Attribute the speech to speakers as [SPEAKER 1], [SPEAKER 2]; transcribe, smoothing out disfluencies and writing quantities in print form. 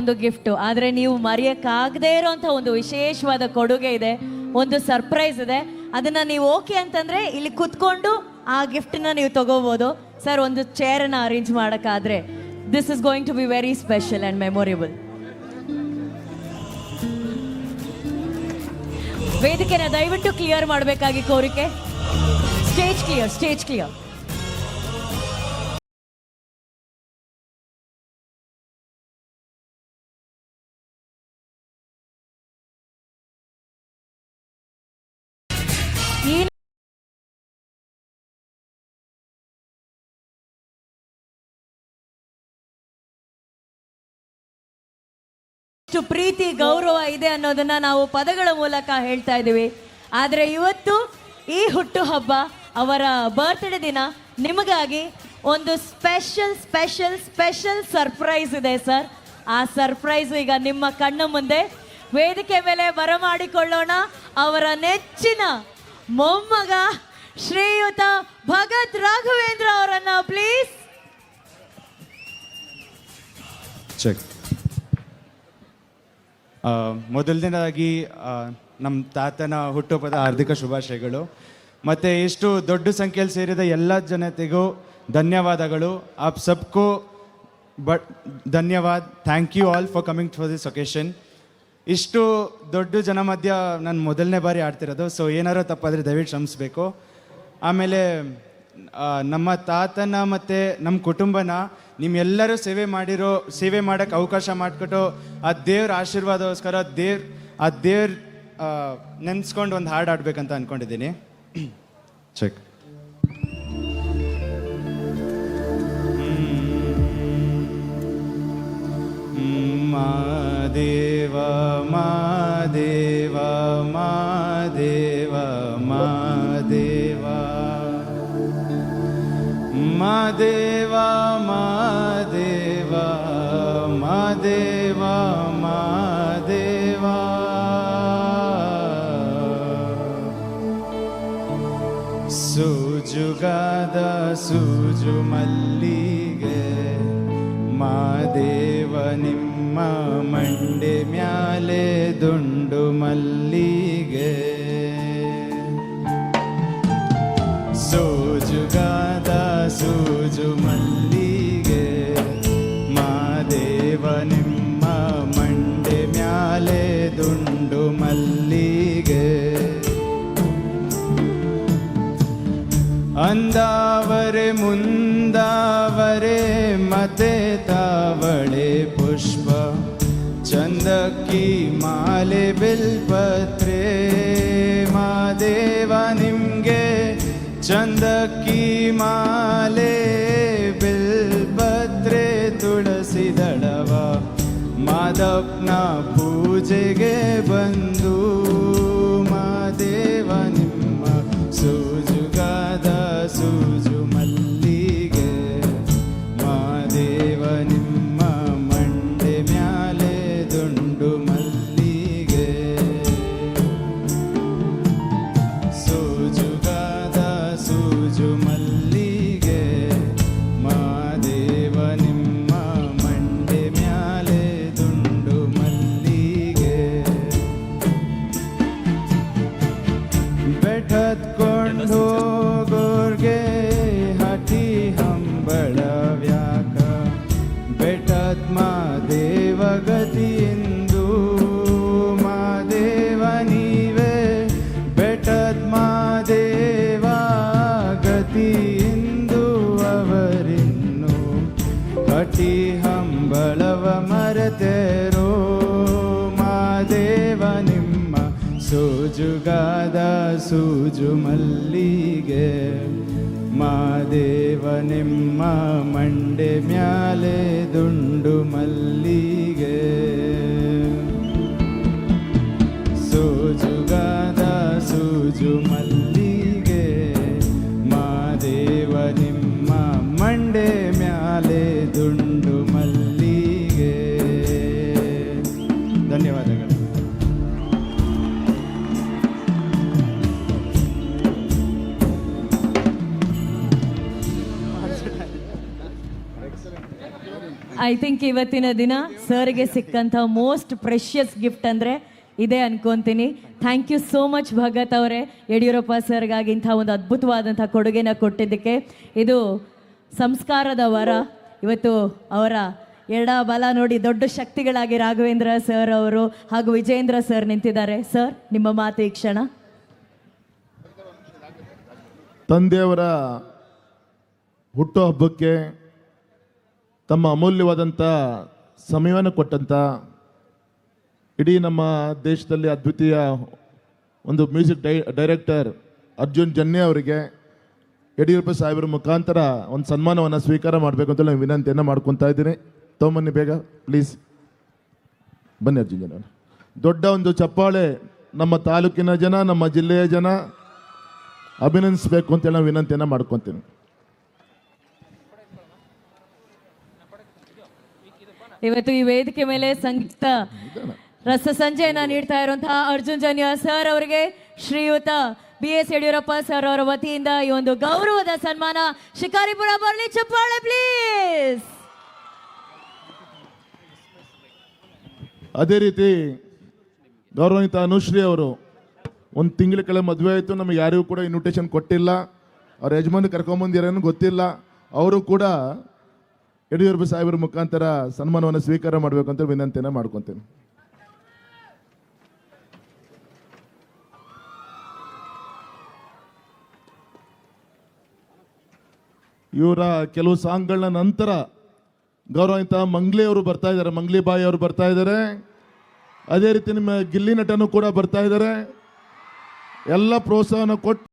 [SPEAKER 1] ಒಂದು ಗಿಫ್ಟ್, ಆದ್ರೆ ನೀವು ಮರೆಯಕ್ಕಾಗದೇ ಇರೋಂಥ ಒಂದು ವಿಶೇಷವಾದ ಕೊಡುಗೆ ಇದೆ, ಒಂದು ಸರ್ಪ್ರೈಸ್ ಇದೆ. ಅದನ್ನ ನೀವು ಓಕೆ ಅಂತಂದ್ರೆ ಇಲ್ಲಿ ಕುತ್ಕೊಂಡು ಆ ಗಿಫ್ಟ್ನ ನೀವು ತಗೋಬಹುದು. ಸರ್, ಒಂದು ಚೇರನ್ನ ಅರೇಂಜ್ ಮಾಡೋಕ್ಕಾದ್ರೆ this is going to be very special and memorable. ವೇದಿಕೆನ ದಯವಿಟ್ಟು ಕ್ಲಿಯರ್ ಮಾಡಬೇಕಾಗಿ ಕೋರಿಕೆ. Stage clear, stage clear. ಎಷ್ಟು ಪ್ರೀತಿ ಗೌರವ ಇದೆ ಅನ್ನೋದನ್ನ ನಾವು ಪದಗಳ ಮೂಲಕ ಹೇಳ್ತಾ ಇದ್ದೀವಿ. ಆದರೆ ಇವತ್ತು ಈ ಹುಟ್ಟು ಹಬ್ಬ, ಅವರ ಬರ್ತ್ಡೇ ದಿನ, ನಿಮಗಾಗಿ ಒಂದು ಸ್ಪೆಷಲ್ ಸ್ಪೆಷಲ್ ಸ್ಪೆಷಲ್ ಸರ್ಪ್ರೈಸ್ ಇದೆ ಸರ್. ಆ ಸರ್ಪ್ರೈಸ್ ಈಗ ನಿಮ್ಮ ಕಣ್ಣ ಮುಂದೆ. ವೇದಿಕೆ ಮೇಲೆ ಬರಮಾಡಿಕೊಳ್ಳೋಣ ಅವರ ನೆಚ್ಚಿನ ಮೊಮ್ಮಗ ಶ್ರೀಯುತ ಭಗತ್ ರಾಘವೇಂದ್ರ ಅವರನ್ನ, ಪ್ಲೀಸ್.
[SPEAKER 2] ಚೆಕ್. ಮೊದಲನೇದಾಗಿ ನಮ್ಮ ತಾತನ ಹುಟ್ಟುಹಬ್ಬದ ಹಾರ್ದಿಕ ಶುಭಾಶಯಗಳು. ಮತ್ತು ಇಷ್ಟು ದೊಡ್ಡ ಸಂಖ್ಯೆಯಲ್ಲಿ ಸೇರಿದ ಎಲ್ಲ ಜನತೆಗೂ ಧನ್ಯವಾದಗಳು. ಆಪ್ ಸಬ್ಕೋ ಧನ್ಯವಾದ. Thank you all for coming for this occasion. ಇಷ್ಟು ದೊಡ್ಡ ಜನ ಮಧ್ಯ ನಾನು ಮೊದಲನೇ ಬಾರಿ ಆಡ್ತಿರೋದು, ಸೊ ಏನಾರೋ ತಪ್ಪಾದರೆ ದಯವಿಟ್ಟು ಕ್ಷಮಿಸಬೇಕು. ಆಮೇಲೆ ನಮ್ಮ ತಾತನ ಮತ್ತು ನಮ್ಮ ಕುಟುಂಬನ ನಿಮ್ಮೆಲ್ಲರೂ ಸೇವೆ ಮಾಡೋಕ್ಕೆ ಅವಕಾಶ ಮಾಡಿಕೊಟ್ಟು ಆ ದೇವ್ರ ಆಶೀರ್ವಾದಗೋಸ್ಕರ ಆ ದೇವ್ರ ನೆನೆಸ್ಕೊಂಡು ಒಂದು ಹಾಡು ಆಡ್ಬೇಕಂತ ಅಂದ್ಕೊಂಡಿದ್ದೀನಿ. ಚೆಕ್. ಮಾದೇವ ಮಾದೇವ ಮಾದೇವ ಮಾದೇವ ಮಾದೇವ ಮಾದೇವ ಮಾದೇವ ಮಾದೇವ ಸೂಜುಗಾದ ಸೂಜು ಮಲ್ಲಿಗೆ ಮಾದೇವ ನಿಮ್ಮ ಮಂಡೆ ಮ್ಯಾಲೆ ದುಂಡು ಮಲ್ಲಿಗೆ. ಸೂಜುಗಾದ ಸೂಜು ಮಲ್ಲಿಗೆ ಮಾದೇವ ನಿಮ್ಮ ಮಂಡೆ ಮ್ಯಾಲೆ ದುಂಡು ಮಲ್ಲಿಗೆ. ಅಂದಾವರೆ ಮುಂದಾವರೆ ಮತ್ತೆ ತಾವಳೆ ಪುಷ್ಪ ಚಂದಕ್ಕಿ ಮಾಲೆ ಬಿಲ್ಪತ್ರೆ ಮಾದೇವ ನಿಮ್ಗೆ ಚಂದಕ್ಕಿ ಮಾಲೆ ಬಿಲ್ಪತ್ರೆ ತುಳಸಿ ದಳವ ಮಾದಪ್ಪನ ಪೂಜೆಗೆ ಬಂದು ಮಾದೇವ ನಿಮ್ಮ ಸೂಜುಗಾದ ಸೂಜು ಮಲ್ಲಿಗೆ ಮಾದೇವ ನಿಮ್ಮ ಮಂಡೆ ಮ್ಯಾಲೆ ದುಂಡು ಮಲ್ಲಿಗೆ. ಸೂಜುಗಾದ ಸೂಜು ಮಲ್ಲಿಗೆ ಮಾದೇವ ನಿಮ್ಮ ಮಂಡೆ ಮ್ಯಾಲೆ ದುಂಡು ಮಲ್ಲಿಗೆ. ಬೆಟ್ಟತ್ಕೊಂಡು ಹೋಗೋರ್ಗೆ ಹಠಿ ಹಂಬಳ ವ್ಯಾಕ ಬೆಟ್ಟದ್ ಮಾದೇವ ಗತಿಯಿಂದು ಮಾದೇವ ನೀವೇ ಬೆಟ್ಟದ್ ಮಾದೇವ ಗತಿಯಿಂದು ಅವರಿನ್ನು ಹಠಿ ಹಂಬಳವ ಮರೆತೇರೋ ಮಾದೇವ ನಿಮ್ಮ ಸೂಜುಗಾದ ಸೂಜು ಮಲ್ಲಿಗೆ ಮಾದೇವ ನಿಮ್ಮ ಮಂಡೆ ಮ್ಯಾಲೆ ದುಂಡು ಮಲ್ಲಿಗೆ. ಸೂಜುಗಾದ ಸೂಜು ಮಲ್ಲಿಗೆ ಮಾದೇವ ನಿಮ್ಮ ಮಂಡೆ ಮ್ಯಾಲೆ ದುಂಡು ಮಲ್ಲಿಗೆ. ಧನ್ಯವಾದಗಳು.
[SPEAKER 1] ಐ ಥಿಂಕ್ ಇವತ್ತಿನ ದಿನ ಸರ್ಗೆ ಸಿಕ್ಕಂಥ ಮೋಸ್ಟ್ ಪ್ರೆಷಿಯಸ್ ಗಿಫ್ಟ್ ಅಂದರೆ ಇದೇ ಅನ್ಕೊಂತೀನಿ. Thank you so much Bhagat ಅವರೇ, ಯಡಿಯೂರಪ್ಪ ಸರ್ಗಾಗಿ ಇಂಥ ಒಂದು ಅದ್ಭುತವಾದಂಥ ಕೊಡುಗೆನ ಕೊಟ್ಟಿದ್ದಕ್ಕೆ. ಇದು ಸಂಸ್ಕಾರದ ವರ. ಇವತ್ತು ಅವರ ಎಡ ಬಲ ನೋಡಿ ದೊಡ್ಡ ಶಕ್ತಿಗಳಾಗಿ ರಾಘವೇಂದ್ರ ಸರ್ ಅವರು ಹಾಗೂ ವಿಜೇಂದ್ರ ಸರ್ ನಿಂತಿದ್ದಾರೆ. ಸರ್, ನಿಮ್ಮ ಮಾತು ಈ ಕ್ಷಣ.
[SPEAKER 3] ತಂದೆಯವರ ಹುಟ್ಟುಹಬ್ಬಕ್ಕೆ ತಮ್ಮ ಅಮೂಲ್ಯವಾದಂಥ ಸಮಯವನ್ನು ಕೊಟ್ಟಂಥ ಇಡೀ ನಮ್ಮ ದೇಶದಲ್ಲಿ ಅದ್ವಿತೀಯ ಒಂದು ಮ್ಯೂಸಿಕ್ ಡೈರೆಕ್ಟರ್ ಅರ್ಜುನ್ ಜನ್ಯ ಅವರಿಗೆ ಯಡಿಯೂರಪ್ಪ ಸಾಹೇಬರ ಮುಖಾಂತರ ಒಂದು ಸನ್ಮಾನವನ್ನು ಸ್ವೀಕಾರ ಮಾಡಬೇಕು ಅಂತ ನಾನು ವಿನಂತಿಯನ್ನು ಮಾಡ್ಕೊತಾ ಇದ್ದೀನಿ. ತೊಗೊಂಬನ್ನಿ ಬೇಗ ಪ್ಲೀಸ್, ಬನ್ನಿ ಅರ್ಜುನ್ ಜನ್ಯ. ದೊಡ್ಡ ಒಂದು ಚಪ್ಪಾಳೆ ನಮ್ಮ ತಾಲೂಕಿನ ಜನ, ನಮ್ಮ ಜಿಲ್ಲೆಯ ಜನ ಅಭಿನಂದಿಸಬೇಕು ಅಂತೇಳಿ ನಾನು ವಿನಂತಿಯನ್ನು ಮಾಡ್ಕೊತೀನಿ.
[SPEAKER 1] ಇವತ್ತು ಈ ವೇದಿಕೆ ಮೇಲೆ ಸಂಗೀತ ರಸ ಸಂಜೆಯನ್ನ ನೀಡ್ತಾ ಇರುವಂತಹ ಅರ್ಜುನ್ ಜನ್ಯ ಸರ್ ಅವರಿಗೆ ಶ್ರೀಯುತ BS ಯಡಿಯೂರಪ್ಪ ಸರ್ ಅವರ ವತಿಯಿಂದ ಈ ಒಂದು ಗೌರವದ ಸನ್ಮಾನ. ಶಿಕಾರಿಪುರ ಬರಲಿ, ಚಪ್ಪಾಳೆ ಪ್ಲೀಸ್.
[SPEAKER 3] ಅದೇ ರೀತಿ ಗೌರವಾನ್ವಿತ ಅನುಶ್ರೀ ಅವರು ಒಂದು ತಿಂಗಳ ಕೆಳಗೆ ಮದುವೆ ಆಯಿತು, ನಮಗೆ ಯಾರಿಗೂ ಕೂಡ ಇನ್ವಿಟೇಷನ್ ಕೊಟ್ಟಿಲ್ಲ, ಅವ್ರ ಯಜಮಾನ ಕರ್ಕೊಂಬಂದಿರೋನು ಗೊತ್ತಿಲ್ಲ. ಅವರು ಕೂಡ ಯಡಿಯೂರಪ್ಪ ಸಾಹೇಬರ ಮುಖಾಂತರ ಸನ್ಮಾನವನ್ನು ಸ್ವೀಕಾರ ಮಾಡಬೇಕು ಅಂತ ವಿನಂತಿಯನ್ನು ಮಾಡ್ಕೊತೀನಿ. ಇವರ ಕೆಲವು ಸಾಂಗ್ಗಳನ್ನ ನಂತರ ಗೌರವಾನ್ವಿತ ಮಂಗ್ಲಿ ಅವರು ಬರ್ತಾ ಇದ್ದಾರೆ, ಮಂಗ್ಲಿ ಬಾಯಿ ಅವರು ಬರ್ತಾ ಇದ್ದಾರೆ. ಅದೇ ರೀತಿ ನಿಮ್ಮ ಗಿಲ್ಲಿ ನಟನು ಕೂಡ ಬರ್ತಾ ಇದ್ದಾರೆ. ಎಲ್ಲ ಪ್ರೋತ್ಸಾಹನ ಕೊಟ್ಟು